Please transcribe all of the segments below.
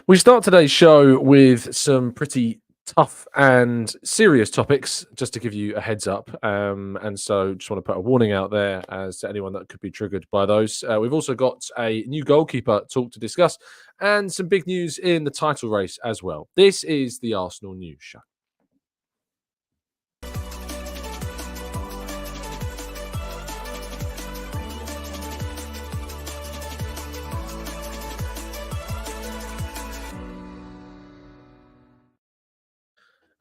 We start today's show with some pretty tough and serious topics, just to give you a heads up. And so just want to put a warning out there as to anyone that could be triggered by those. We've also got a new goalkeeper talk to discuss and some big news in the title race as well. This is the Arsenal News Show.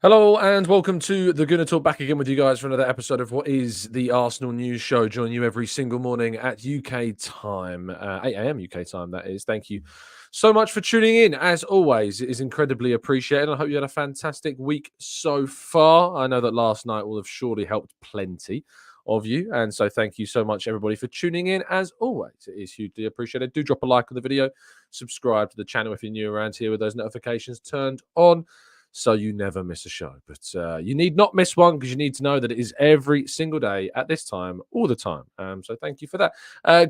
Hello and welcome to the Gooner Talk, back again with you guys for another episode of what is the Arsenal News Show. Join you every single morning at UK time, 8 a.m. UK time, that is. Thank you so much for tuning in. As always, it is incredibly appreciated. I hope you had a fantastic week so far. I know that last night will have surely helped plenty of you. And so thank you so much, everybody, for tuning in. As always, it is hugely appreciated. Do drop a like on the video. Subscribe to the channel if you're new around here with those notifications turned on, so you never miss a show. But you need not miss one, because you need to know that it is every single day at this time, all the time. So thank you for that.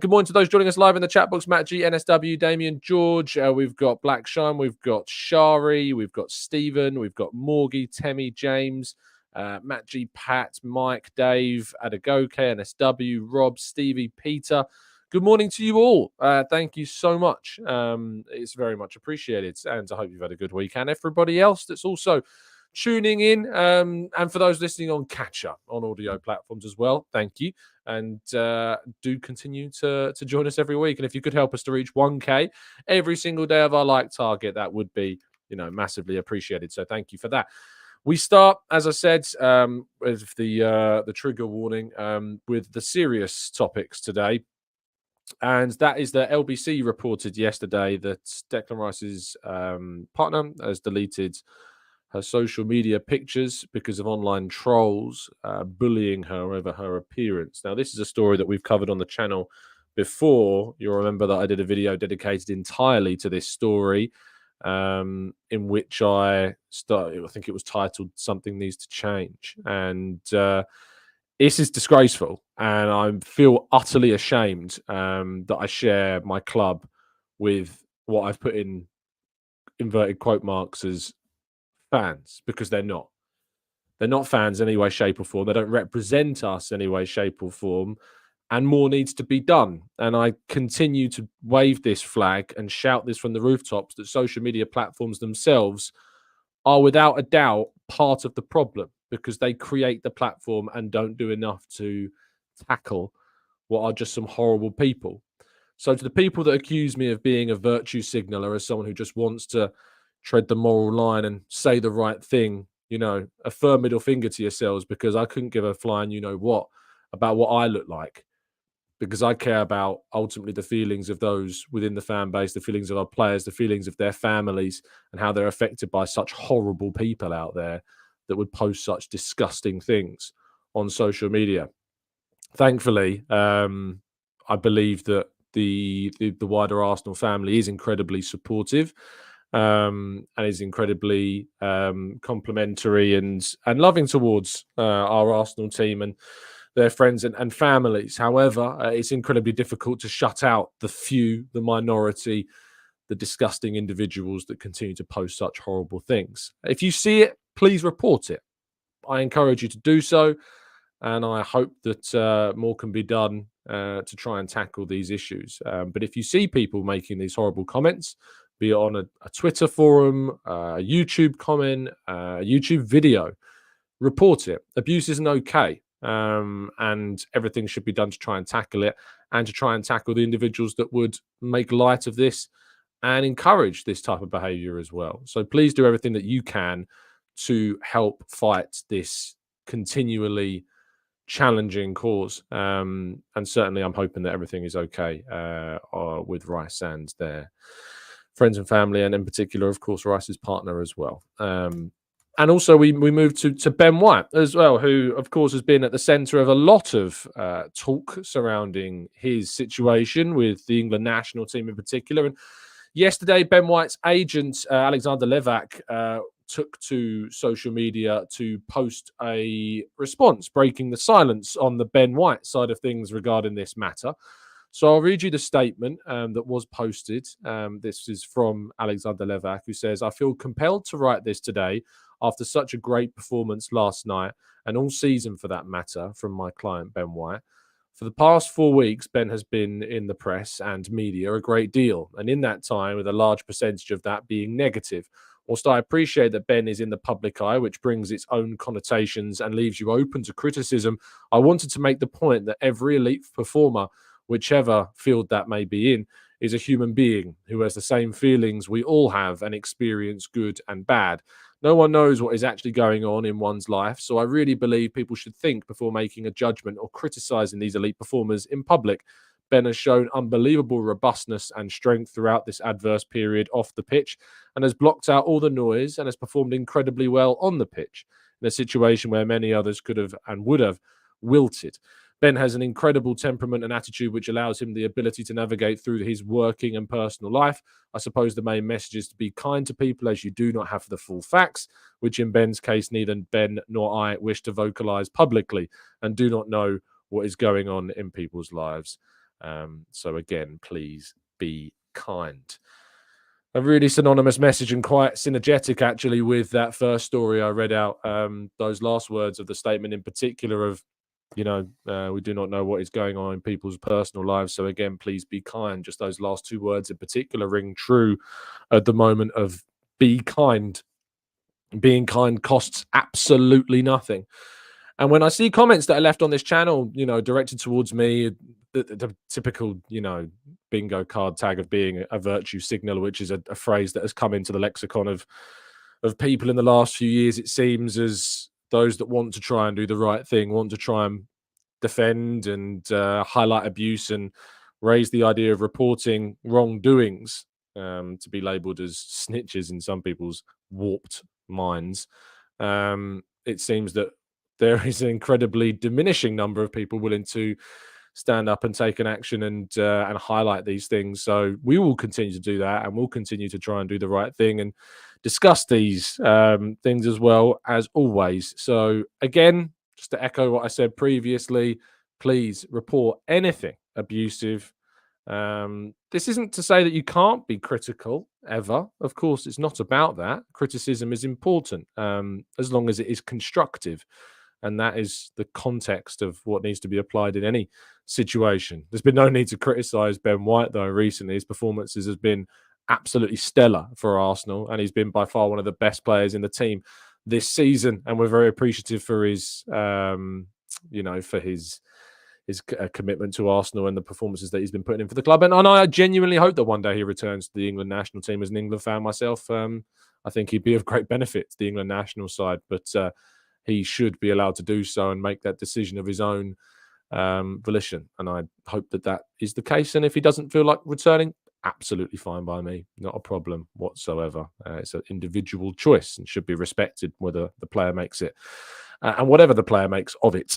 Good morning to those joining us live in the chat box. Matt G, NSW, Damien, George. We've got Black Shine. We've got Shari. We've got Stephen. We've got Morgie, Temmie, James, Matt G, Pat, Mike, Dave, Adagoke, NSW, Rob, Stevie, Peter. Good morning to you all. Thank you so much. It's very much appreciated. And I hope you've had a good week. And everybody else that's also tuning in. And for those listening on catch-up on audio platforms as well, thank you. And do continue to join us every week. And if you could help us to reach 1K every single day of our like target, that would be, massively appreciated. So thank you for that. We start, as I said, with the trigger warning, with the serious topics today. And that is that LBC reported yesterday that Declan Rice's partner has deleted her social media pictures because of online trolls bullying her over her appearance. Now, this is a story that we've covered on the channel before. You'll remember that I did a video dedicated entirely to this story, in which I think it was titled "Something Needs to Change." And this is disgraceful, and I feel utterly ashamed that I share my club with what I've put in inverted quote marks as fans, because they're not. They're not fans in any way, shape or form. They don't represent us in any way, shape or form, and more needs to be done. And I continue to wave this flag and shout this from the rooftops that social media platforms themselves are without a doubt part of the problem, because they create the platform and don't do enough to tackle what are just some horrible people. So to the people that accuse me of being a virtue signaler, as someone who just wants to tread the moral line and say the right thing, a firm middle finger to yourselves, because I couldn't give a flying what about what I look like, because I care about ultimately the feelings of those within the fan base, the feelings of our players, the feelings of their families, and how they're affected by such horrible people out there that would post such disgusting things on social media. Thankfully, I believe that the wider Arsenal family is incredibly supportive, and is incredibly complimentary and loving towards our Arsenal team and their friends and families. However, it's incredibly difficult to shut out the minority, the disgusting individuals that continue to post such horrible things. If you see it, please report it. I encourage you to do so, and I hope that more can be done to try and tackle these issues. But if you see people making these horrible comments, be it on a Twitter forum, a YouTube comment, a YouTube video, report it. Abuse isn't okay, and everything should be done to try and tackle it, and to try and tackle the individuals that would make light of this and encourage this type of behavior as well. So please do everything that you can to help fight this continually challenging cause. And certainly I'm hoping that everything is okay with Rice and their friends and family, and in particular, of course, Rice's partner as well. And also we moved to Ben White as well, who, of course, has been at the centre of a lot of talk surrounding his situation with the England national team in particular. And yesterday, Ben White's agent, Alexander Levac, took to social media to post a response, breaking the silence on the Ben White side of things regarding this matter. So I'll read you the statement that was posted. This is from Alexander Levak, who says, I feel compelled to write this today after such a great performance last night and all season for that matter from my client, Ben White. For the past 4 weeks, Ben has been in the press and media a great deal, and in that time, with a large percentage of that being negative. Whilst I appreciate that Ben is in the public eye, which brings its own connotations and leaves you open to criticism, I wanted to make the point that every elite performer, whichever field that may be in, is a human being who has the same feelings we all have and experience good and bad. No one knows what is actually going on in one's life, so I really believe people should think before making a judgment or criticizing these elite performers in public. Ben has shown unbelievable robustness and strength throughout this adverse period off the pitch and has blocked out all the noise and has performed incredibly well on the pitch in a situation where many others could have and would have wilted. Ben has an incredible temperament and attitude which allows him the ability to navigate through his working and personal life. I suppose the main message is to be kind to people as you do not have the full facts, which in Ben's case neither Ben nor I wish to vocalize publicly and do not know what is going on in people's lives. So again, please be kind. A really synonymous message and quite synergetic actually with that first story I read out. Those last words of the statement in particular of, we do not know what is going on in people's personal lives. So again, please be kind. Just those last two words in particular ring true at the moment of be kind. Being kind costs absolutely nothing. And when I see comments that are left on this channel, directed towards me, the typical, bingo card tag of being a virtue signal, which is a phrase that has come into the lexicon of people in the last few years, it seems, as those that want to try and do the right thing, want to try and defend and highlight abuse and raise the idea of reporting wrongdoings to be labeled as snitches in some people's warped minds. It seems that there is an incredibly diminishing number of people willing to stand up and take an action and highlight these things. So we will continue to do that, and we'll continue to try and do the right thing and discuss these things as well as always. So again, just to echo what I said previously, please report anything abusive. This isn't to say that you can't be critical ever. Of course, it's not about that. Criticism is important as long as it is constructive. And that is the context of what needs to be applied in any situation. There's been no need to criticise Ben White, though, recently. His performances has been absolutely stellar for Arsenal, and he's been by far one of the best players in the team this season. And we're very appreciative for his, for his commitment to Arsenal and the performances that he's been putting in for the club. And I genuinely hope that one day he returns to the England national team. As an England fan myself, I think he'd be of great benefit to the England national side. But he should be allowed to do so and make that decision of his own volition. And I hope that that is the case. And if he doesn't feel like returning, absolutely fine by me. Not a problem whatsoever. It's an individual choice and should be respected whether the player makes it and whatever the player makes of it.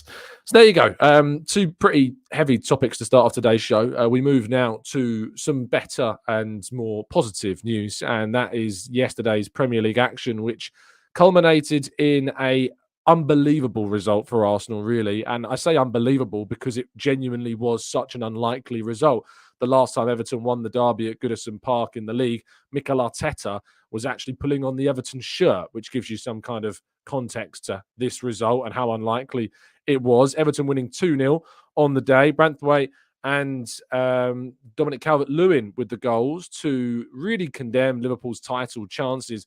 So there you go. Two pretty heavy topics to start off today's show. We move now to some better and more positive news. And that is yesterday's Premier League action, which culminated in a unbelievable result for Arsenal, really. And I say unbelievable because it genuinely was such an unlikely result. The last time Everton won the derby at Goodison Park in the league, Mikel Arteta was actually pulling on the Everton shirt, which gives you some kind of context to this result and how unlikely it was. Everton winning 2-0 on the day. Branthwaite and Dominic Calvert-Lewin with the goals to really condemn Liverpool's title chances.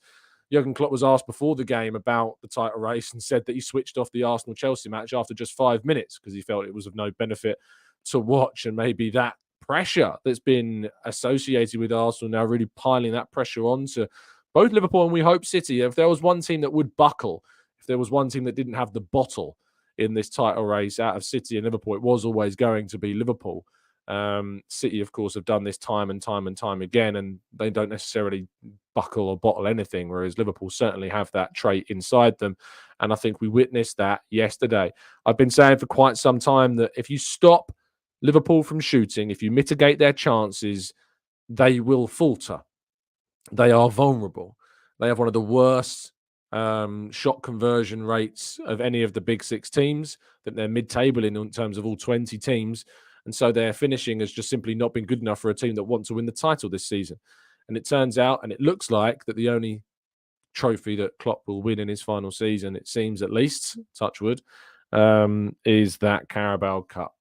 Jurgen Klopp was asked before the game about the title race and said that he switched off the Arsenal-Chelsea match after just 5 minutes because he felt it was of no benefit to watch. And maybe that pressure that's been associated with Arsenal now really piling that pressure on to both Liverpool and we hope City. If there was one team that would buckle, if there was one team that didn't have the bottle in this title race out of City and Liverpool, it was always going to be Liverpool. City, of course, have done this time and time and time again, and they don't necessarily buckle or bottle anything, whereas Liverpool certainly have that trait inside them. And I think we witnessed that yesterday. I've been saying for quite some time that if you stop Liverpool from shooting, if you mitigate their chances, they will falter. They are vulnerable. They have one of the worst shot conversion rates of any of the big six teams. I think they're mid-table in terms of all 20 teams. And so their finishing has just simply not been good enough for a team that want to win the title this season. And it turns out, and it looks like, that the only trophy that Klopp will win in his final season, it seems at least, touch wood, is that Carabao Cup,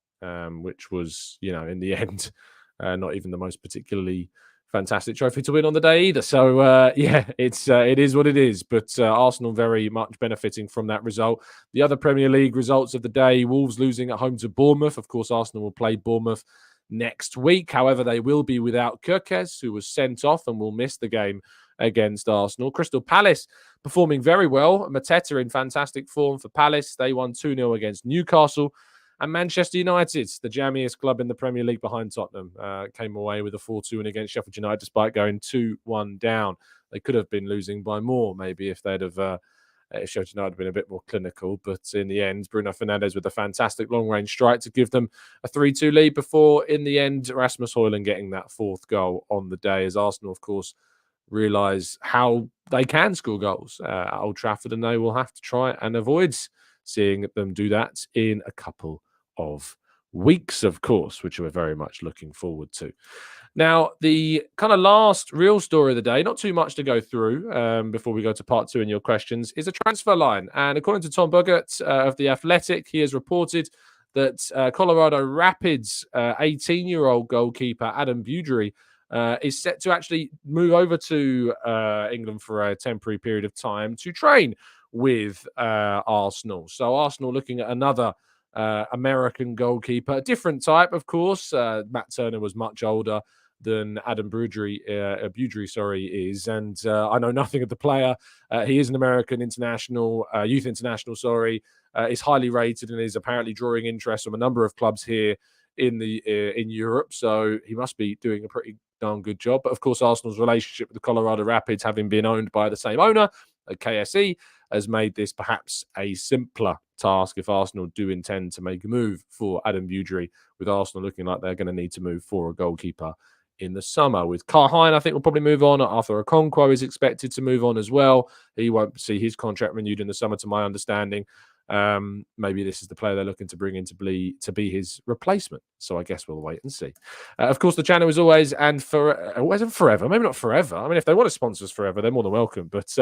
which was, in the end, not even the most particularly fantastic trophy to win on the day either. So, it is what it is. But Arsenal very much benefiting from that result. The other Premier League results of the day, Wolves losing at home to Bournemouth. Of course, Arsenal will play Bournemouth next week. However, they will be without Kirkes, who was sent off and will miss the game against Arsenal. Crystal Palace performing very well. Mateta in fantastic form for Palace. They won 2-0 against Newcastle. And Manchester United, the jammiest club in the Premier League behind Tottenham, came away with a 4-2 win against Sheffield United despite going 2-1 down. They could have been losing by more, maybe, if they'd have if Sheffield United had been a bit more clinical. But in the end, Bruno Fernandes with a fantastic long-range strike to give them a 3-2 lead before, in the end, Rasmus Højlund getting that fourth goal on the day, as Arsenal, of course, realise how they can score goals at Old Trafford, and they will have to try and avoid seeing them do that in a couple of weeks, of course, which we're very much looking forward to. Now, the kind of last real story of the day, not too much to go through before we go to part two in your questions, is a transfer line. And according to Tom Boggart of The Athletic, he has reported that Colorado Rapids 18-year-old goalkeeper Adam Budry is set to actually move over to England for a temporary period of time to train with Arsenal. So Arsenal looking at another American goalkeeper, a different type, of course. Matt Turner was much older than Adam Budry is, and I know nothing of the player. He is an American international, youth international, is highly rated and is apparently drawing interest from a number of clubs here in Europe. So he must be doing a pretty darn good job. But of course, Arsenal's relationship with the Colorado Rapids, having been owned by the same owner, KSE, has made this perhaps a simpler task if Arsenal do intend to make a move for Adam Budry, with Arsenal looking like they're going to need to move for a goalkeeper in the summer. With Carhine, I think, will probably move on. Arthur Okonkwo is expected to move on as well. He won't see his contract renewed in the summer, to my understanding. Maybe this is the player they're looking to bring in to be his replacement. So I guess we'll wait and see. Of course, the channel is always and forever. Maybe not forever. I mean, if they want to sponsor us forever, they're more than welcome. But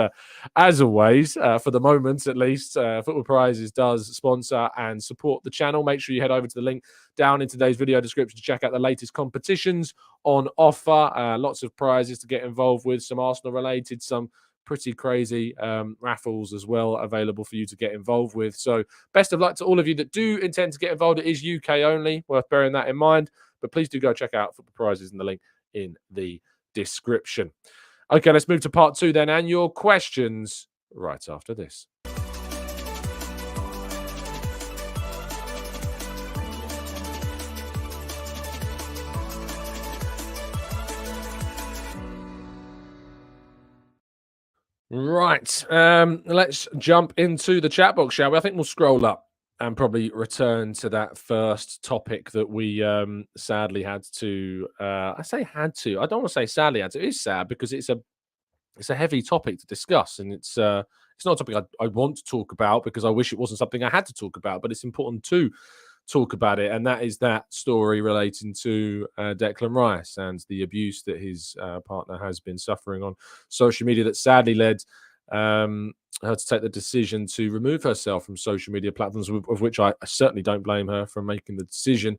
as always, for the moment at least, Football Prizes does sponsor and support the channel. Make sure you head over to the link down in today's video description to check out the latest competitions on offer. Lots of prizes to get involved with, some Arsenal related, some pretty crazy raffles as well available for you to get involved with. So best of luck to all of you that do intend to get involved. It is UK only, worth bearing that in mind. But please do go check out Football Prizes in the link in the description. Okay, let's move to part two then, and your questions right after this. Right, let's jump into the chat box, shall we? I think we'll scroll up and probably return to that first topic that we sadly had to. I say had to. I don't want to say sadly had to. It is sad because it's a heavy topic to discuss, and it's not a topic I want to talk about because I wish it wasn't something I had to talk about, but it's important to talk about it, and that is that story relating to Declan Rice and the abuse that his partner has been suffering on social media that sadly led her to take the decision to remove herself from social media platforms, of which I certainly don't blame her for making the decision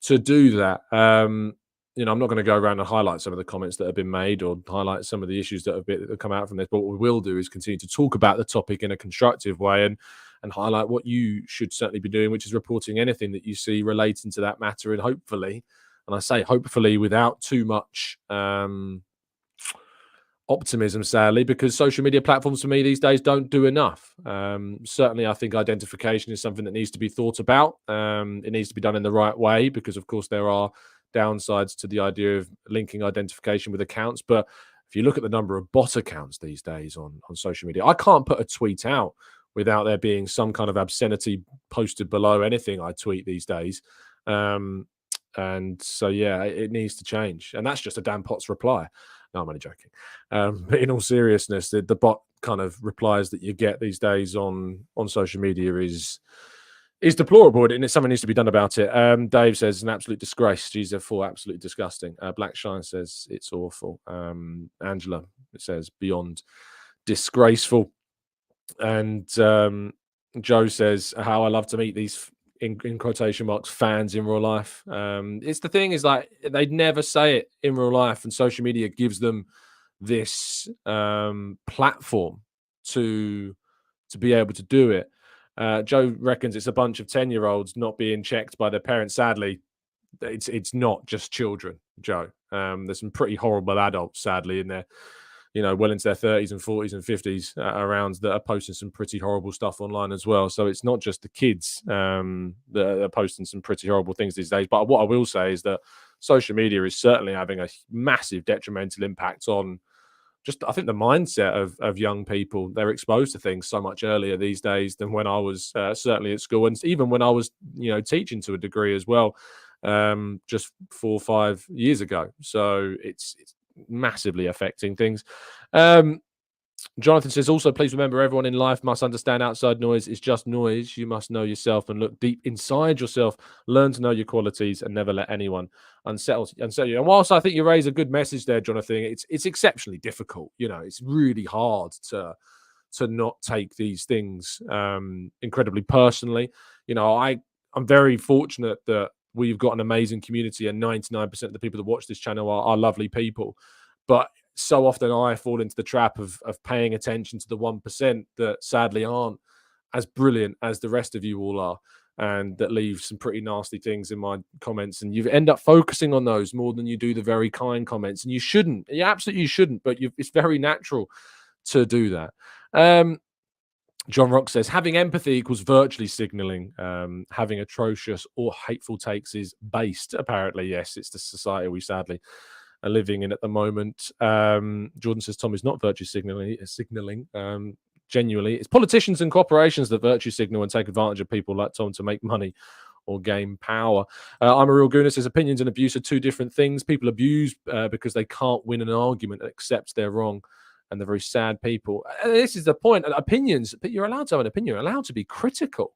to do that. I'm not going to go around and highlight some of the comments that have been made or highlight some of the issues that have come out from this, but what we will do is continue to talk about the topic in a constructive way and highlight what you should certainly be doing, which is reporting anything that you see relating to that matter. And hopefully, and I say hopefully without too much optimism, sadly, because social media platforms for me these days don't do enough. Certainly, I think identification is something that needs to be thought about. It needs to be done in the right way because, of course, there are downsides to the idea of linking identification with accounts. But if you look at the number of bot accounts these days on social media, I can't put a tweet out without there being some kind of obscenity posted below anything I tweet these days. And so, yeah, it needs to change. And that's just a Dan Potts reply. No, I'm only joking. But in all seriousness, the bot kind of replies that you get these days on social media is is deplorable, and something needs to be done about it. Dave says an absolute disgrace. She's a four, absolutely disgusting. Black Shine says it's awful. Angela says beyond disgraceful. And Joe says how I love to meet these in quotation marks fans in real life. It's the thing is like they'd never say it in real life, and social media gives them this platform to be able to do it. Joe reckons it's a bunch of 10-year-olds not being checked by their parents. Sadly, it's not just children, Joe. There's some pretty horrible adults, sadly, in there, well into their 30s and 40s and 50s around that are posting some pretty horrible stuff online as well. So it's not just the kids that are posting some pretty horrible things these days. But what I will say is that social media is certainly having a massive detrimental impact on just, I think, the mindset of young people. They're exposed to things so much earlier these days than when I was certainly at school, and even when I was, teaching to a degree as well, just 4 or 5 years ago. So it's massively affecting things. Jonathan says, also, please remember everyone in life must understand outside noise is just noise. You must know yourself and look deep inside yourself, learn to know your qualities, and never let anyone unsettle you. And whilst I think you raise a good message there, Jonathan, it's exceptionally difficult. It's really hard to not take these things incredibly personally. I'm very fortunate that we've got an amazing community, and 99% of the people that watch this channel are lovely people. But so often I fall into the trap of paying attention to the 1% that sadly aren't as brilliant as the rest of you all are, and that leave some pretty nasty things in my comments. And you end up focusing on those more than you do the very kind comments. And you shouldn't. You absolutely shouldn't. But it's very natural to do that. John Rock says, having empathy equals virtually signaling. Having atrocious or hateful takes is based. Apparently, yes, it's the society we sadly are living in at the moment. Jordan says, Tom is not virtue signaling. Genuinely, it's politicians and corporations that virtue signal and take advantage of people like Tom to make money or gain power. I'm a real Gooner says, opinions and abuse are two different things. People abuse because they can't win an argument and accept they're wrong. And they're very sad people. And this is the point. Opinions, but you're allowed to have an opinion. You're allowed to be critical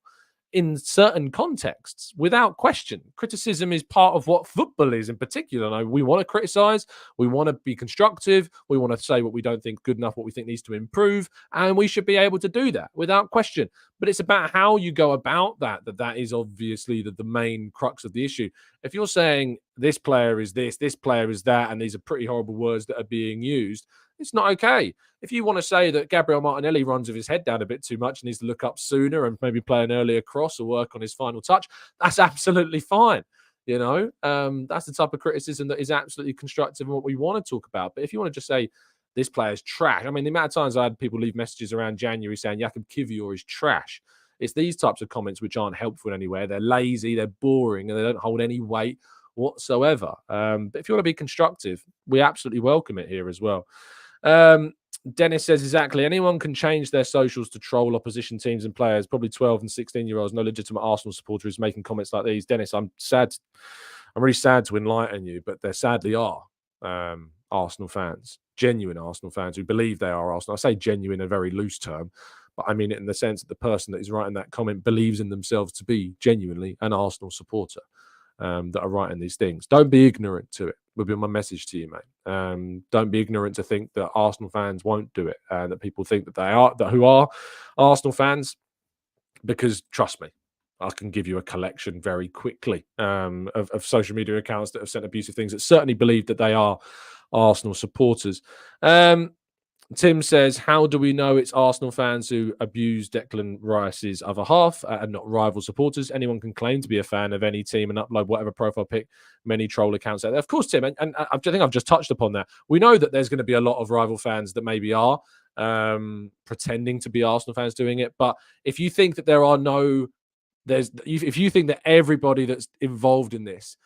in certain contexts without question. Criticism is part of what football is in particular. We want to criticize. We want to be constructive. We want to say what we don't think good enough, what we think needs to improve. And we should be able to do that without question. But it's about how you go about that is obviously the main crux of the issue. If you're saying this player is this player is that, and these are pretty horrible words that are being used, it's not okay. If you want to say that Gabriel Martinelli runs with his head down a bit too much and needs to look up sooner and maybe play an earlier cross or work on his final touch, that's absolutely fine. That's the type of criticism that is absolutely constructive and what we want to talk about. But if you want to just say this player's trash, I mean, the amount of times I had people leave messages around January saying Jakub Kiwior is trash. It's these types of comments which aren't helpful anywhere. They're lazy, they're boring, and they don't hold any weight whatsoever. But if you want to be constructive, we absolutely welcome it here as well. Dennis says, exactly, anyone can change their socials to troll opposition teams and players. Probably 12 and 16-year-olds. No legitimate Arsenal supporter is making comments like these. Dennis, I'm really sad to enlighten you, but there sadly are Arsenal fans, genuine Arsenal fans who believe they are Arsenal. I say genuine in a very loose term, but I mean it in the sense that the person that is writing that comment believes in themselves to be genuinely an Arsenal supporter. That are writing these things. Don't be ignorant to it, would be my message to you, mate. Don't be ignorant to think that Arsenal fans won't do it, and that people think that they are, who are Arsenal fans, because trust me, I can give you a collection very quickly of social media accounts that have sent abusive things that certainly believe that they are Arsenal supporters. Tim says, how do we know it's Arsenal fans who abuse Declan Rice's other half and not rival supporters? Anyone can claim to be a fan of any team and upload whatever profile pic, many troll accounts out there. Of course, Tim, and I think I've just touched upon that. We know that there's going to be a lot of rival fans that maybe are pretending to be Arsenal fans doing it. But if you think that if you think that everybody that's involved in this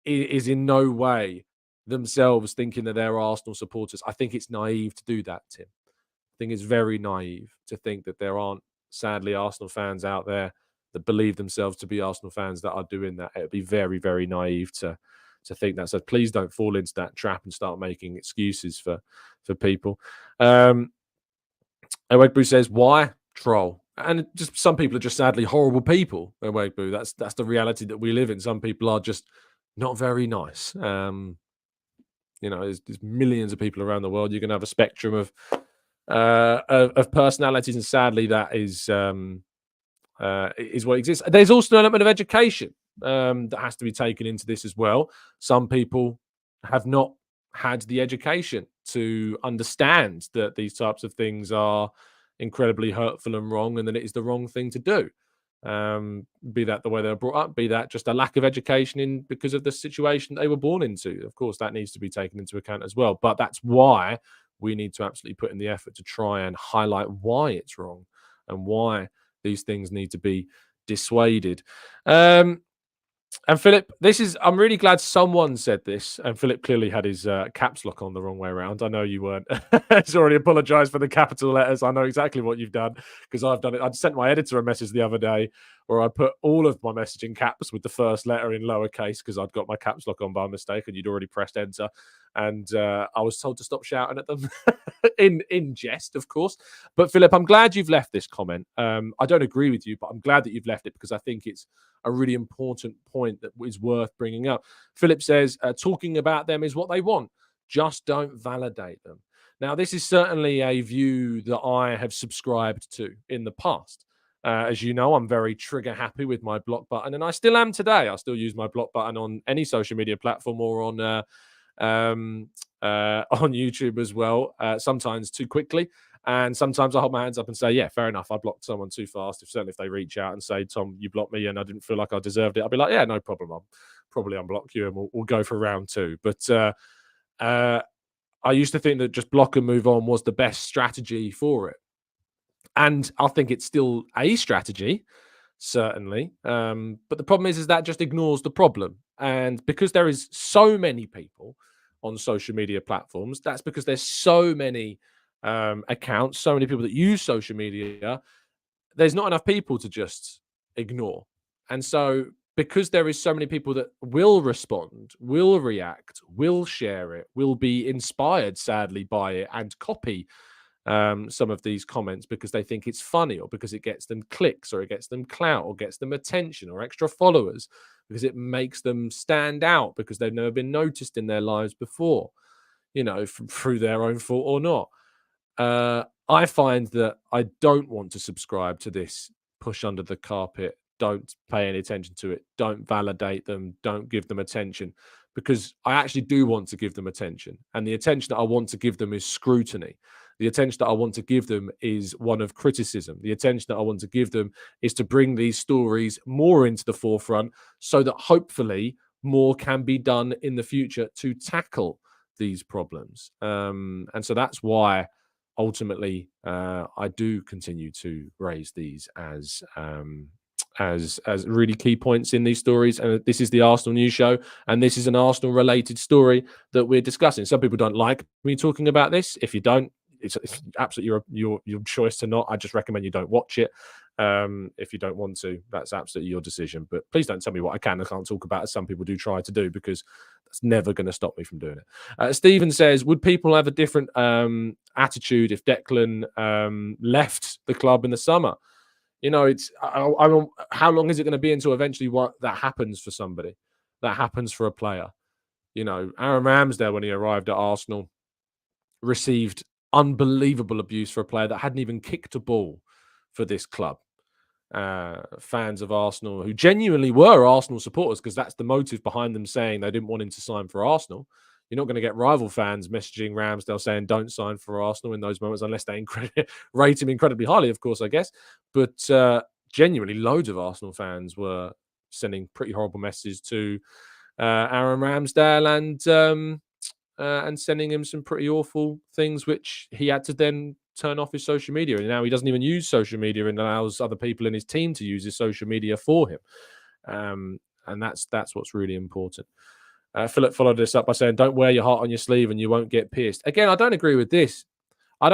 is in no way themselves thinking that they're Arsenal supporters, I think it's naive to do that, Tim. I think it's very naive to think that there aren't, sadly, Arsenal fans out there that believe themselves to be Arsenal fans that are doing that. It would be very, very naive to think that. So please don't fall into that trap and start making excuses for people. Bruce says, why troll? And just some people are just sadly horrible people. Boo. That's the reality that we live in. Some people are just not very nice. There's millions of people around the world. You can have a spectrum of personalities, and sadly, that is what exists. There's also an element of education that has to be taken into this as well. Some people have not had the education to understand that these types of things are incredibly hurtful and wrong, and that it is the wrong thing to do. Be that the way they were brought up, be that just a lack of education in because of the situation they were born into. Of course, that needs to be taken into account as well. But that's why we need to absolutely put in the effort to try and highlight why it's wrong and why these things need to be dissuaded. And Philip, I'm really glad someone said this. And Philip clearly had his caps lock on the wrong way around. I know you weren't. He's already apologized for the capital letters. I know exactly what you've done because I've done it. I sent my editor a message the other day where I put all of my message in caps with the first letter in lowercase because I'd got my caps lock on by mistake and you'd already pressed enter. And I was told to stop shouting at them in jest, of course. But Philip, I'm glad you've left this comment. I don't agree with you, but I'm glad that you've left it because I think it's a really important point that is worth bringing up. Philip says, talking about them is what they want. Just don't validate them. Now, this is certainly a view that I have subscribed to in the past. As you know, I'm very trigger happy with my block button, and I still am today. I still use my block button on any social media platform or on YouTube as well, sometimes too quickly. And sometimes I hold my hands up and say, yeah, fair enough. I blocked someone too fast. Certainly if they reach out and say, Tom, you blocked me and I didn't feel like I deserved it, I'll be like, yeah, no problem. I'll probably unblock you and we'll go for round two. But I used to think that just block and move on was the best strategy for it. And I think it's still a strategy, certainly. But the problem is that just ignores the problem. And because there is so many people on social media platforms, that's because there's so many accounts, so many people that use social media, there's not enough people to just ignore. And so because there is so many people that will respond, will react, will share it, will be inspired, sadly, by it and copy some of these comments because they think it's funny or because it gets them clicks or it gets them clout or gets them attention or extra followers because it makes them stand out because they've never been noticed in their lives before, through their own fault or not. I find that I don't want to subscribe to this push under the carpet, don't pay any attention to it, don't validate them, don't give them attention, because I actually do want to give them attention. And the attention that I want to give them is scrutiny. The attention that I want to give them is one of criticism. The attention that I want to give them is to bring these stories more into the forefront so that hopefully more can be done in the future to tackle these problems. And so that's why ultimately I do continue to raise these as really key points in these stories. And this is the Arsenal News Show, and this is an Arsenal related story that we're discussing. Some people don't like me talking about this. If you don't, it's absolutely your choice to not. I just recommend you don't watch it. If you don't want to, that's absolutely your decision. But please don't tell me what I can and can't talk about, as some people do try to do, because that's never going to stop me from doing it. Stephen says, would people have a different attitude if Declan left the club in the summer? It's how long is it going to be until eventually that happens for somebody, that happens for a player? Aaron Ramsdale, when he arrived at Arsenal, received unbelievable abuse for a player that hadn't even kicked a ball for this club. Fans of Arsenal who genuinely were Arsenal supporters, because that's the motive behind them saying they didn't want him to sign for Arsenal. You're not going to get rival fans messaging Ramsdale saying don't sign for Arsenal in those moments unless they rate him incredibly highly, of course, I guess. But genuinely, loads of Arsenal fans were sending pretty horrible messages to Aaron Ramsdale and sending him some pretty awful things, which he had to then turn off his social media. And now he doesn't even use social media and allows other people in his team to use his social media for him. And that's what's really important. Philip followed this up by saying, don't wear your heart on your sleeve and you won't get pierced. Again, I don't agree with this. I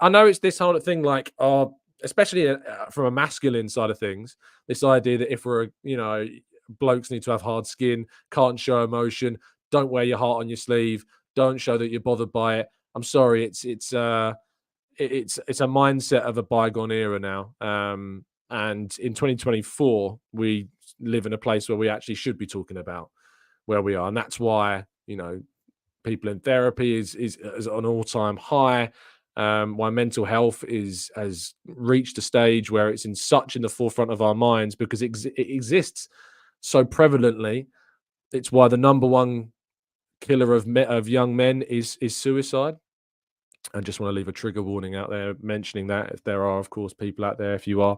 know it's this whole thing, like, especially from a masculine side of things, this idea that if we're, blokes need to have hard skin, can't show emotion, don't wear your heart on your sleeve, don't show that you're bothered by it. I'm sorry, it's it's a mindset of a bygone era now. And in 2024, we live in a place where we actually should be talking about where we are, and that's why people in therapy is at an all-time high. Why mental health has reached a stage where it's in the forefront of our minds because it exists so prevalently. It's why the number one killer of young men is suicide. I just want to leave a trigger warning out there mentioning that if there are, of course, people out there, if you are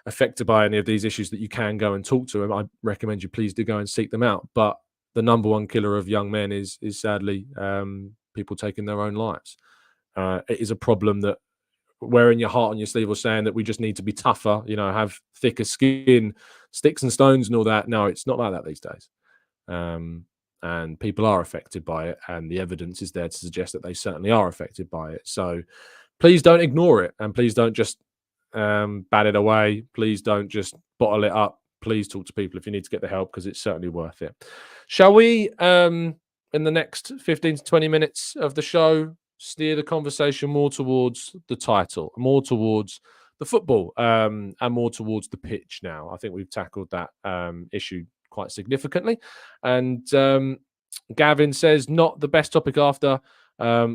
affected by any of these issues, that you can go and talk to them. I recommend you please do go and seek them out. But the number one killer of young men is sadly people taking their own lives. It is a problem that wearing your heart on your sleeve or saying that we just need to be tougher, have thicker skin, sticks and stones and all that. No, it's not like that these days. And people are affected by it, and the evidence is there to suggest that they certainly are affected by it. So please don't ignore it, and please don't just bat it away. Please don't just bottle it up. Please talk to people if you need to get the help, because it's certainly worth it. Shall we, in the next 15 to 20 minutes of the show, steer the conversation more towards the title, more towards the football, and more towards the pitch now? I think we've tackled that issue quite significantly. And Gavin says, not the best topic after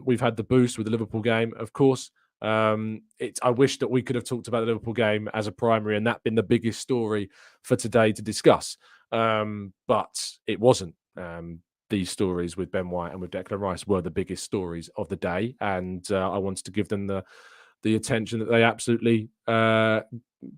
we've had the boost with the Liverpool game. Of course, I wish that we could have talked about the Liverpool game as a primary and that been the biggest story for today to discuss. But it wasn't. These stories with Ben White and with Declan Rice were the biggest stories of the day. And I wanted to give them the attention that they absolutely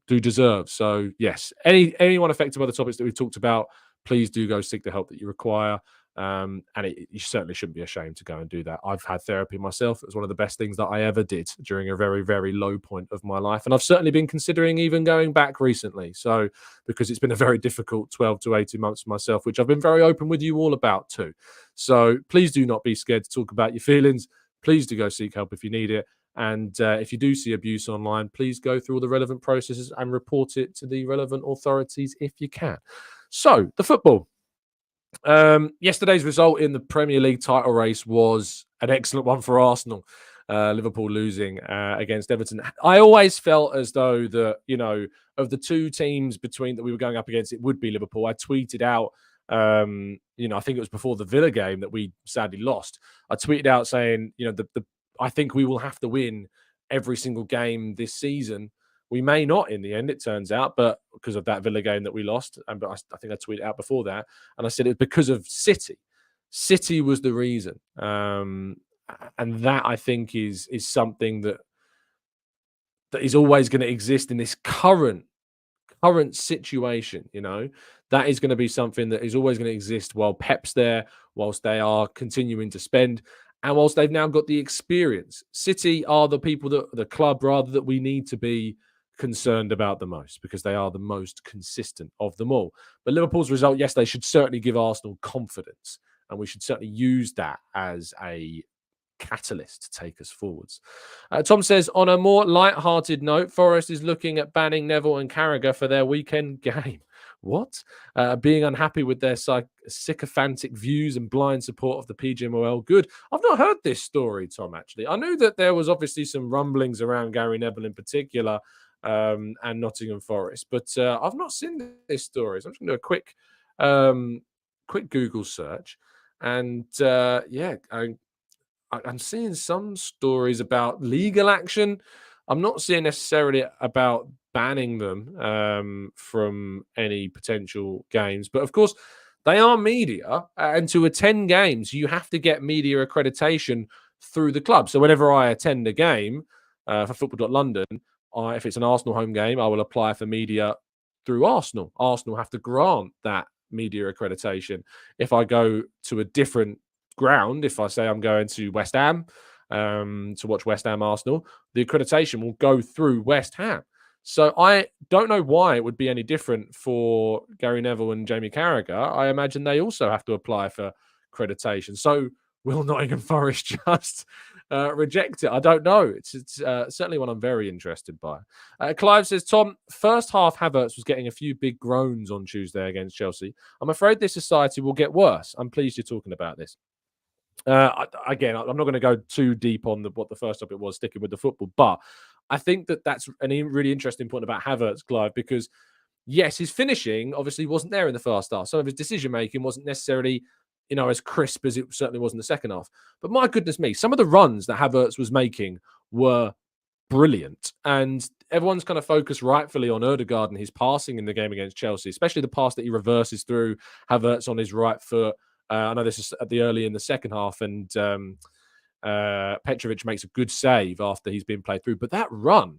do deserve. So yes, anyone affected by the topics that we've talked about, please do go seek the help that you require. And you certainly shouldn't be ashamed to go and do that. I've had therapy myself. It was one of the best things that I ever did during a very, very low point of my life. And I've certainly been considering even going back recently. So, because it's been a very difficult 12 to 18 months for myself, which I've been very open with you all about too. So please do not be scared to talk about your feelings. Please do go seek help if you need it. And if you do see abuse online, please go through all the relevant processes and report it to the relevant authorities if you can. So, the football. Yesterday's result in the Premier League title race was an excellent one for Arsenal. Liverpool losing against Everton. I always felt as though of the two teams that we were going up against, it would be Liverpool. I tweeted out, I think it was before the Villa game that we sadly lost. I tweeted out saying, I think we will have to win every single game this season. We may not in the end, it turns out, but because of that Villa game that we lost. But I think I tweeted out before that, and I said it was because of City. City was the reason, and that I think is something that is always going to exist in this current situation. That is going to be something that is always going to exist while Pep's there, whilst they are continuing to spend. And whilst they've now got the experience, City are the club rather that we need to be concerned about the most, because they are the most consistent of them all. But Liverpool's result yesterday should certainly give Arsenal confidence, and we should certainly use that as a catalyst to take us forwards. Tom says, on a more light-hearted note, Forest is looking at banning Neville and Carragher for their weekend game. What? Being unhappy with their sycophantic views and blind support of the PGMOL. Good. I've not heard this story, Tom, actually. I knew that there was obviously some rumblings around Gary Neville in particular, and Nottingham Forest, but I've not seen this story. So I'm just going to do a quick Google search. And I'm seeing some stories about legal action. I'm not seeing necessarily about banning them from any potential games. But of course, they are media. And to attend games, you have to get media accreditation through the club. So whenever I attend a game for Football.London, if it's an Arsenal home game, I will apply for media through Arsenal. Arsenal have to grant that media accreditation. If I go to a different ground, if I say I'm going to West Ham to watch West Ham Arsenal, the accreditation will go through West Ham. So I don't know why it would be any different for Gary Neville and Jamie Carragher. I imagine they also have to apply for accreditation. So will Nottingham Forest just reject it? I don't know. It's certainly one I'm very interested by. Clive says, Tom, first half Havertz was getting a few big groans on Tuesday against Chelsea. I'm afraid this society will get worse. I'm pleased you're talking about this. Again, I'm not going to go too deep on what the first topic was, sticking with the football, but I think that's a really interesting point about Havertz, Clive, because yes, his finishing obviously wasn't there in the first half. Some of his decision making wasn't necessarily, as crisp as it certainly was in the second half. But my goodness me, some of the runs that Havertz was making were brilliant. And everyone's kind of focused rightfully on Ødegaard and his passing in the game against Chelsea, especially the pass that he reverses through Havertz on his right foot. I know this is at the early in the second half, and Petrovic makes a good save after he's been played through. But that run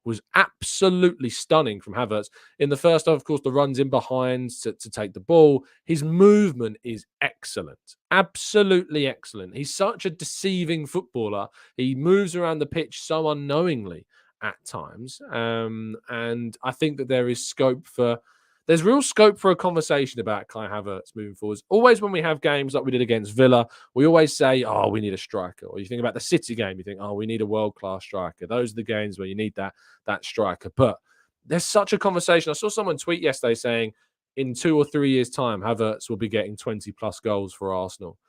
was absolutely stunning from Havertz. In the first half, of course, the runs in behind to take the ball. His movement is excellent. Absolutely excellent. He's such a deceiving footballer. He moves around the pitch so unknowingly at times. And I think that there's real scope for a conversation about Kai Havertz moving forwards. Always when we have games like we did against Villa, we always say, oh, we need a striker. Or you think about the City game, you think, oh, we need a world-class striker. Those are the games where you need that striker. But there's such a conversation. I saw someone tweet yesterday saying in 2 or 3 years' time, Havertz will be getting 20-plus goals for Arsenal.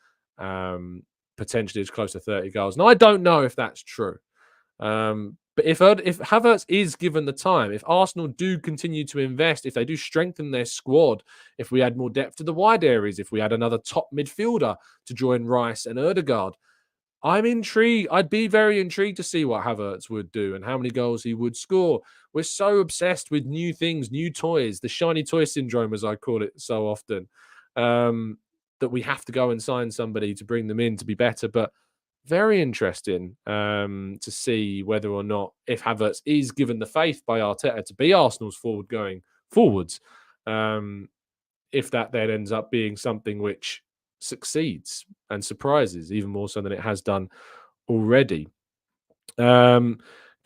Potentially as close to 30 goals. Now, I don't know if that's true. But if Havertz is given the time, if Arsenal do continue to invest, if they do strengthen their squad, if we add more depth to the wide areas, if we add another top midfielder to join Rice and Ødegaard, I'm intrigued. I'd be very intrigued to see what Havertz would do and how many goals he would score. We're so obsessed with new things, new toys, the shiny toy syndrome, as I call it so often, that we have to go and sign somebody to bring them in to be better. But very interesting to see whether or not, if Havertz is given the faith by Arteta to be Arsenal's forwards, if that then ends up being something which succeeds and surprises even more so than it has done already.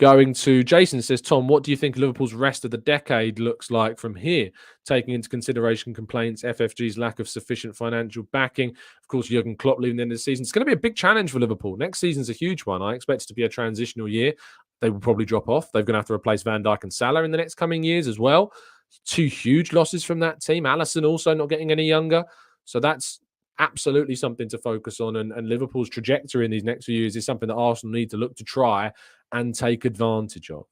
Going to Jason says, Tom, what do you think Liverpool's rest of the decade looks like from here, taking into consideration complaints, FFG's lack of sufficient financial backing, of course, Jurgen Klopp leaving the end of the season? It's going to be a big challenge for Liverpool. Next season's a huge one. I expect it to be a transitional year. They will probably drop off. They're going to have to replace Van Dijk and Salah in the next coming years as well. 2 huge losses from that team. Alisson also not getting any younger. So that's absolutely something to focus on. And Liverpool's trajectory in these next few years is something that Arsenal need to look to try and take advantage of.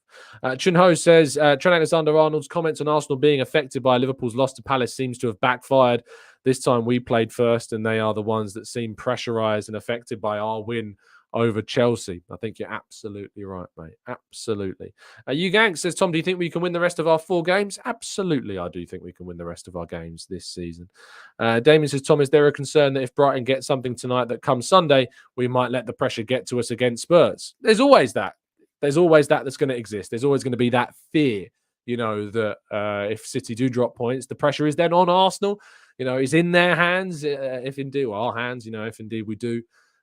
Chun Ho says, Trent Alexander-Arnold's comments on Arsenal being affected by Liverpool's loss to Palace seems to have backfired. This time we played first and they are the ones that seem pressurised and affected by our win over Chelsea. I think you're absolutely right, mate. Absolutely. Gang says, Tom, do you think we can win the rest of our 4 games? Absolutely, I do think we can win the rest of our games this season. Damien says, Tom, is there a concern that if Brighton get something tonight that comes Sunday, we might let the pressure get to us against Spurs? There's always that. There's always that's going to exist. There's always going to be that fear, that if City do drop points, the pressure is then on Arsenal. It's in their hands, if indeed, our hands, if indeed we do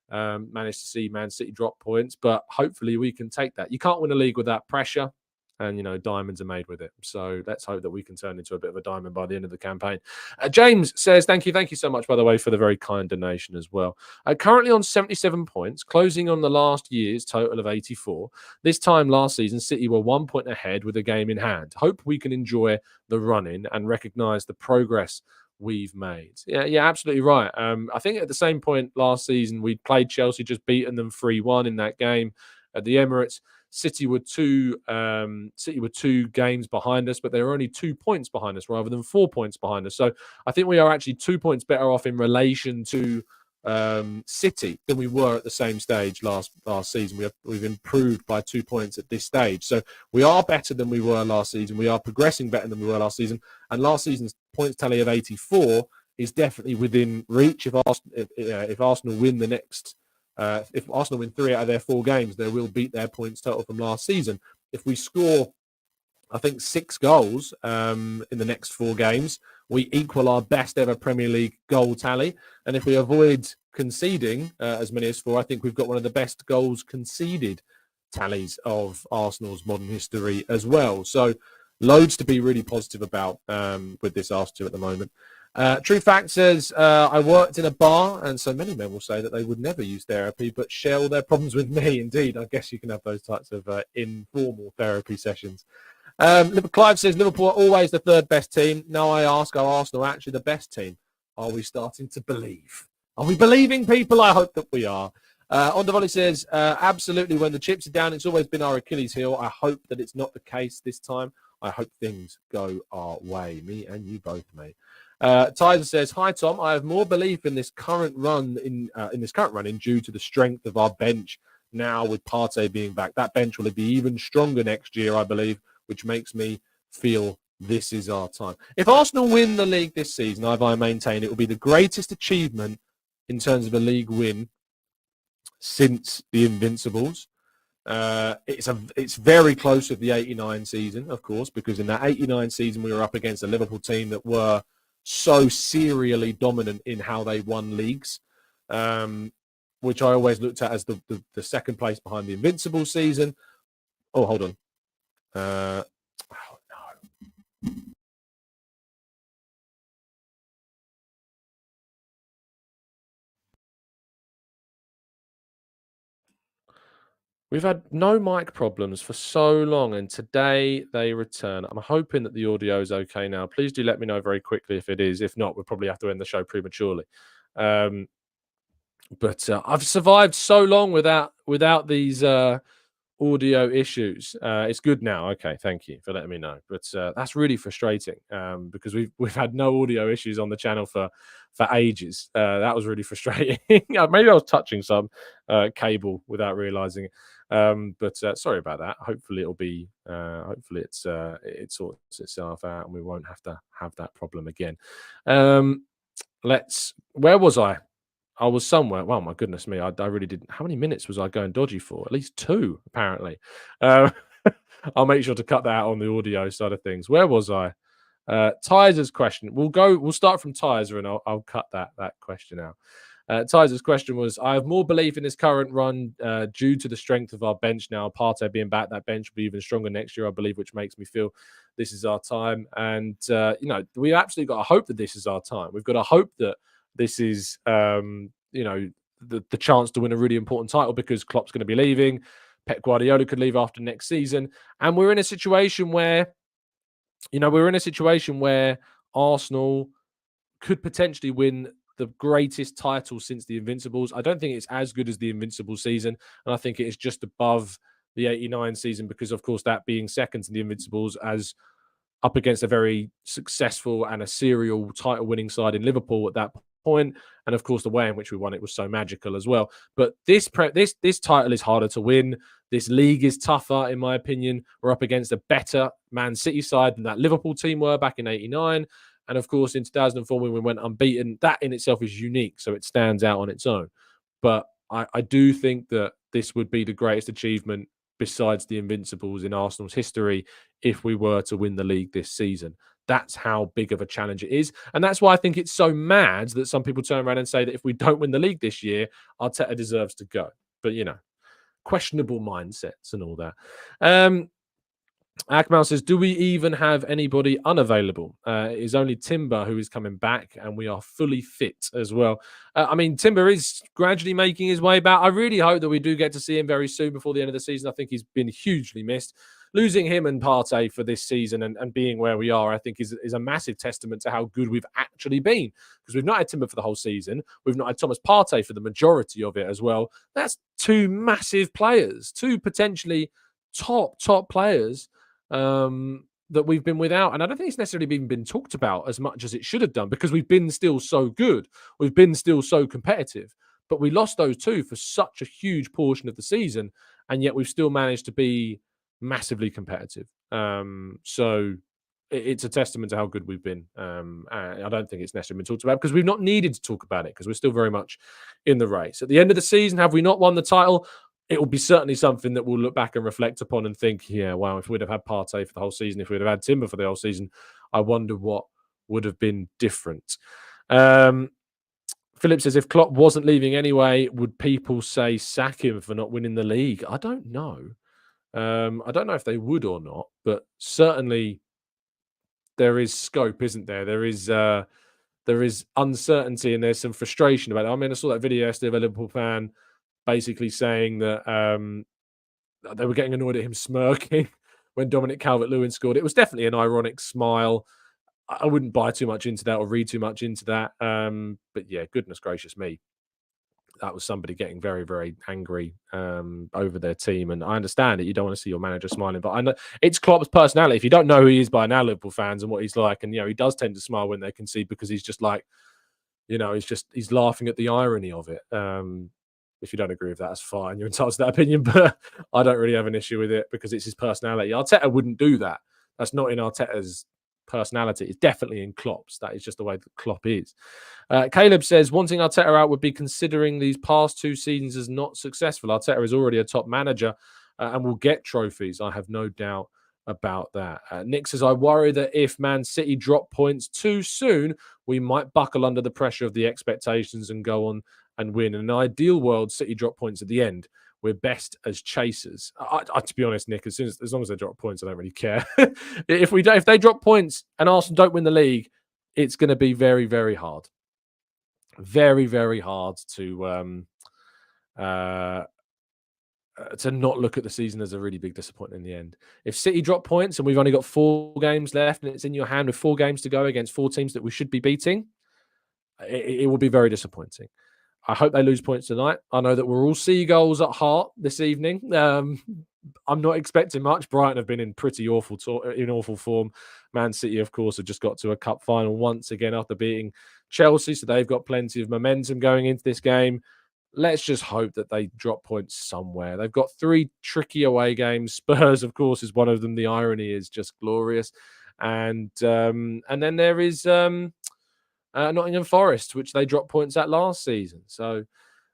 manage to see Man City drop points. But hopefully we can take that. You can't win a league without pressure. And, diamonds are made with it. So let's hope that we can turn into a bit of a diamond by the end of the campaign. James says, thank you so much, by the way, for the very kind donation as well. Currently on 77 points, closing on the last year's total of 84. This time last season, City were 1 point ahead with a game in hand. Hope we can enjoy the run-in and recognise the progress we've made. Yeah, absolutely right. I think at the same point last season, we played Chelsea, just beaten them 3-1 in that game at the Emirates. City were 2 games behind us, but they were only 2 points behind us rather than 4 points behind us. So I think we are actually 2 points better off in relation to City than we were at the same stage last season. We've improved by 2 points at this stage. So we are better than we were last season. We are progressing better than we were last season. And last season's points tally of 84 is definitely within reach. If Arsenal win the next if Arsenal win 3 out of their 4 games, they will beat their points total from last season. If we score, I think, 6 goals in the next 4 games, we equal our best ever Premier League goal tally. And if we avoid conceding as many as 4, I think we've got one of the best goals conceded tallies of Arsenal's modern history as well. So loads to be really positive about with this Arsenal at the moment. True Fact says, I worked in a bar, and so many men will say that they would never use therapy, but share all their problems with me. Indeed, I guess you can have those types of informal therapy sessions. Clive says, Liverpool are always the 3rd best team. Now I ask, are Arsenal actually the best team? Are we starting to believe? Are we believing people? I hope that we are. Ondavoli says, absolutely, when the chips are down, it's always been our Achilles heel. I hope that it's not the case this time. I hope things go our way. Me and you both, mate. Tyler says, hi, Tom. I have more belief in this current run in due to the strength of our bench now with Partey being back. That bench will be even stronger next year, I believe, which makes me feel this is our time. If Arsenal win the league this season, I maintain it will be the greatest achievement in terms of a league win since the Invincibles. It's very close with the 89 season, of course, because in that 89 season we were up against a Liverpool team that were so serially dominant in how they won leagues, which I always looked at as the second place behind the Invincibles season. Oh, hold on. Oh, no. We've had no mic problems for so long, and today they return. I'm hoping that the audio is okay now. Please do let me know very quickly if it is. If not, we'll probably have to end the show prematurely. But I've survived so long without these audio issues. It's good now. Okay, thank you for letting me know. But that's really frustrating because we've had no audio issues on the channel for ages. That was really frustrating. Maybe I was touching some cable without realizing it. But sorry about that. Hopefully it'll be. Hopefully it sorts itself out and we won't have to have that problem again. Where was I? I was somewhere. Well, my goodness me, I really didn't. How many minutes was I going dodgy for? At least 2, apparently. Uh, I'll make sure to cut that out on the audio side of things. Where was I? Tyzer's question. We'll start from Tyzer, and I'll cut that question out. Tyzer's question was, I have more belief in this current run due to the strength of our bench now. Partey being back, that bench will be even stronger next year, I believe, which makes me feel this is our time. And, we absolutely got to hope that this is our time. We've got to hope that this is, the chance to win a really important title because Klopp's going to be leaving. Pep Guardiola could leave after next season. And we're in a situation where, Arsenal could potentially win the greatest title since the Invincibles. I don't think it's as good as the Invincibles season, and I think it is just above the 89 season because, of course, that being second to the Invincibles as up against a very successful and a serial title-winning side in Liverpool at that point, and of course the way in which we won it was so magical as well. But this title is harder to win. This league is tougher, in my opinion. We're up against a better Man City side than that Liverpool team were back in '89. And of course, in 2004, when we went unbeaten, that in itself is unique. So it stands out on its own. But I do think that this would be the greatest achievement besides the Invincibles in Arsenal's history if we were to win the league this season. That's how big of a challenge it is. And that's why I think it's so mad that some people turn around and say that if we don't win the league this year, Arteta deserves to go. But, questionable mindsets and all that. Akmal says, do we even have anybody unavailable? It is only Timber who is coming back, and we are fully fit as well. Timber is gradually making his way back. I really hope that we do get to see him very soon before the end of the season. I think he's been hugely missed. Losing him and Partey for this season and being where we are, I think, is a massive testament to how good we've actually been. Because we've not had Timber for the whole season. We've not had Thomas Partey for the majority of it as well. That's 2 massive players, 2 potentially top players that we've been without. And I don't think it's necessarily been talked about as much as it should have done because we've been still so good. We've been still so competitive. But we lost those 2 for such a huge portion of the season. And yet we've still managed to be massively competitive. So it's a testament to how good we've been. I don't think it's necessarily been talked about because we've not needed to talk about it because we're still very much in the race. At the end of the season, have we not won the title? It will be certainly something that we'll look back and reflect upon and think, yeah, wow, if we'd have had Partey for the whole season, if we'd have had Timber for the whole season, I wonder what would have been different. Philip says, if Klopp wasn't leaving anyway, would people say sack him for not winning the league? I don't know. I don't know if they would or not, but certainly there is scope, isn't there? There is uncertainty and there's some frustration about it. I saw that video yesterday of a Liverpool fan basically saying that they were getting annoyed at him smirking when Dominic Calvert-Lewin scored. It was definitely an ironic smile. I wouldn't buy too much into that or read too much into that. But yeah, goodness gracious me. that was somebody getting very, very angry over their team. And I understand it. You don't want to see your manager smiling, but I know it's Klopp's personality. If you don't know who he is by now, Liverpool fans, and what he's like, and he does tend to smile when they concede because he's just like, he's laughing at the irony of it. If you don't agree with that, that's fine. You're entitled to that opinion, but I don't really have an issue with it because it's his personality. Arteta wouldn't do that. That's not in Arteta's personality. It's definitely in Klopp's. That is just the way that Klopp is. Caleb says, wanting Arteta out would be considering these past 2 seasons as not successful. Arteta is already a top manager and will get trophies. I have no doubt about that. Nick says, I worry that if Man City drop points too soon, we might buckle under the pressure of the expectations and go on and win. In an ideal world, City drop points at the end. We're best as chasers. To be honest, Nick, as long as they drop points, I don't really care. If they drop points and Arsenal don't win the league, it's going to be very, very hard. Very, very hard to not look at the season as a really big disappointment in the end. If City drop points and we've only got 4 games left and it's in your hand with 4 games to go against 4 teams that we should be beating, it will be very disappointing. I hope they lose points tonight. I know that we're all seagulls at heart this evening. I'm not expecting much. Brighton have been in pretty awful form. Man City, of course, have just got to a cup final once again after beating Chelsea, so they've got plenty of momentum going into this game. Let's just hope that they drop points somewhere. They've got 3 tricky away games. Spurs, of course, is one of them. The irony is just glorious. And then there is Nottingham Forest, which they dropped points at last season. So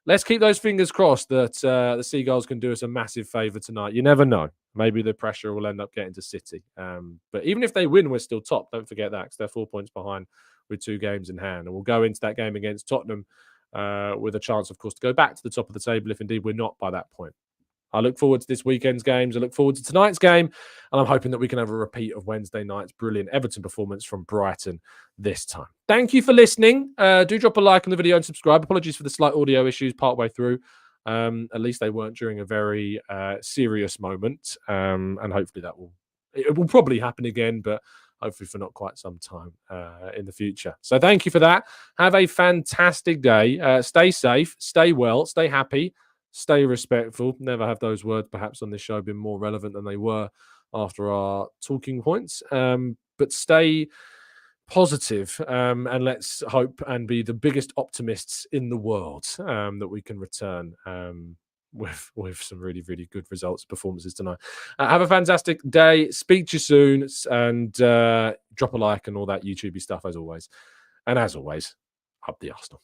let's keep those fingers crossed that the Seagulls can do us a massive favour tonight. You never know. Maybe the pressure will end up getting to City. But even if they win, we're still top. Don't forget that, because they're 4 points behind with 2 games in hand. And we'll go into that game against Tottenham with a chance, of course, to go back to the top of the table if indeed we're not by that point. I look forward to this weekend's games. I look forward to tonight's game. And I'm hoping that we can have a repeat of Wednesday night's brilliant Everton performance from Brighton this time. Thank you for listening. Do drop a like on the video and subscribe. Apologies for the slight audio issues partway through. At least they weren't during a very serious moment. And hopefully it will probably happen again, but hopefully for not quite some time in the future. So thank you for that. Have a fantastic day. Stay safe, stay well, stay happy. Stay respectful. Never have those words perhaps on this show been more relevant than they were after our talking points. But stay positive and let's hope and be the biggest optimists in the world that we can return with some really, really good performances tonight. Have a fantastic day. Speak to you soon and drop a like and all that YouTubey stuff as always. And as always, up the Arsenal.